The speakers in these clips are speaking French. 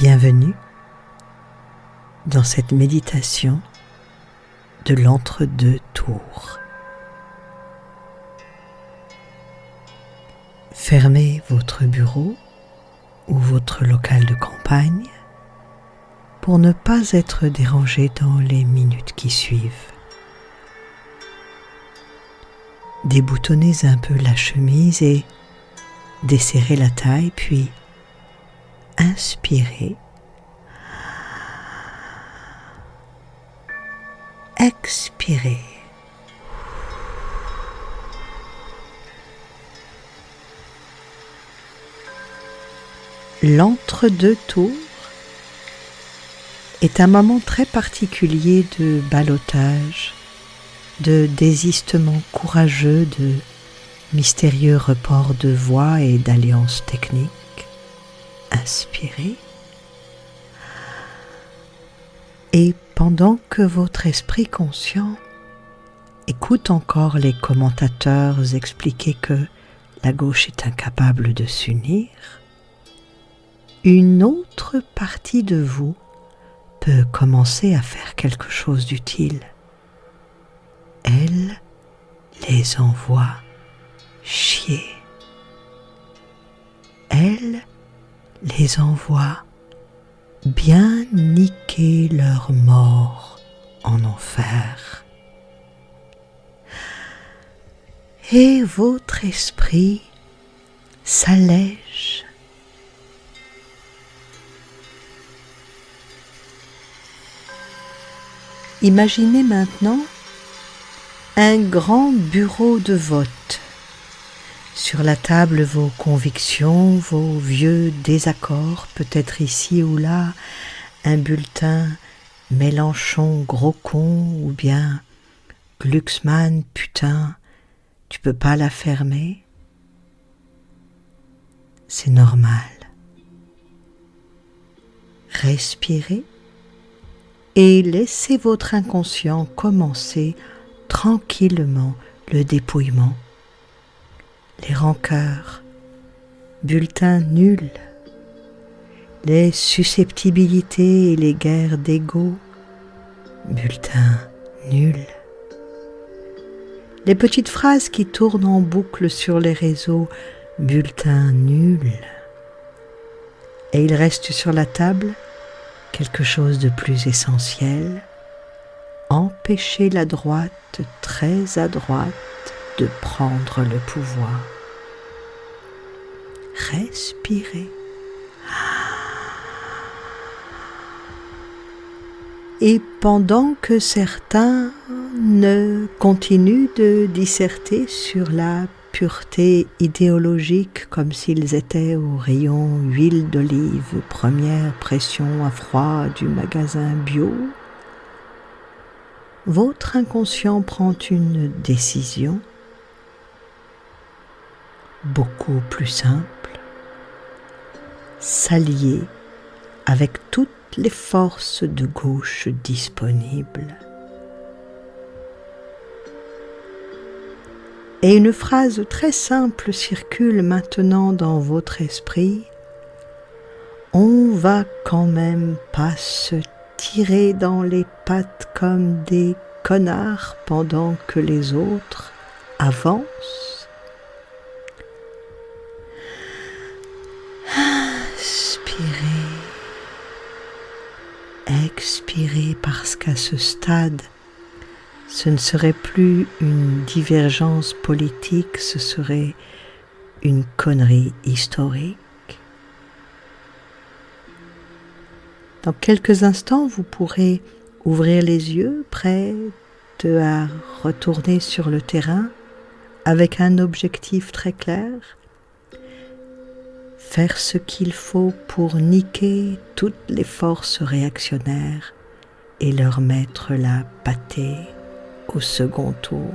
Bienvenue dans cette méditation de l'entre-deux tours. Fermez votre bureau ou votre local de campagne pour ne pas être dérangé dans les minutes qui suivent. Déboutonnez un peu la chemise et desserrez la taille, puis inspirez. Expirez. L'entre-deux tours est un moment très particulier de ballottage, de désistement courageux, de mystérieux report de voix et d'alliances techniques. Inspirez. Et pendant que votre esprit conscient écoute encore les commentateurs expliquer que la gauche est incapable de s'unir, une autre partie de vous peut commencer à faire quelque chose d'utile. Elle les envoie chier. Elle les envoie bien niquer leur mort en enfer. Et votre esprit s'allège. Imaginez maintenant un grand bureau de vote. Sur la table, vos convictions, vos vieux désaccords, peut-être ici ou là, un bulletin Mélenchon gros con ou bien Glucksmann putain, tu peux pas la fermer. C'est normal. Respirez et laissez votre inconscient commencer tranquillement le dépouillement. Les rancœurs, bulletins nuls, les susceptibilités et les guerres d'ego, bulletins nuls. Les petites phrases qui tournent en boucle sur les réseaux, bulletins nuls. Et il reste sur la table quelque chose de plus essentiel, empêcher la droite, très à droite, de prendre le pouvoir. Respirez. Et pendant que certains ne continuent de disserter sur la pureté idéologique comme s'ils étaient au rayon huile d'olive, première pression à froid du magasin bio, votre inconscient prend une décision beaucoup plus simple, s'allier avec toutes les forces de gauche disponibles. Et une phrase très simple circule maintenant dans votre esprit. On va quand même pas se tirer dans les pattes comme des connards pendant que les autres avancent. Expirez parce qu'à ce stade, ce ne serait plus une divergence politique, ce serait une connerie historique. Dans quelques instants, vous pourrez ouvrir les yeux, prêts à retourner sur le terrain avec un objectif très clair. Faire ce qu'il faut pour niquer toutes les forces réactionnaires et leur mettre la pâtée au second tour.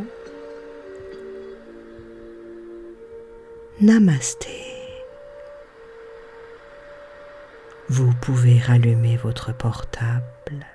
Namasté. Vous pouvez rallumer votre portable.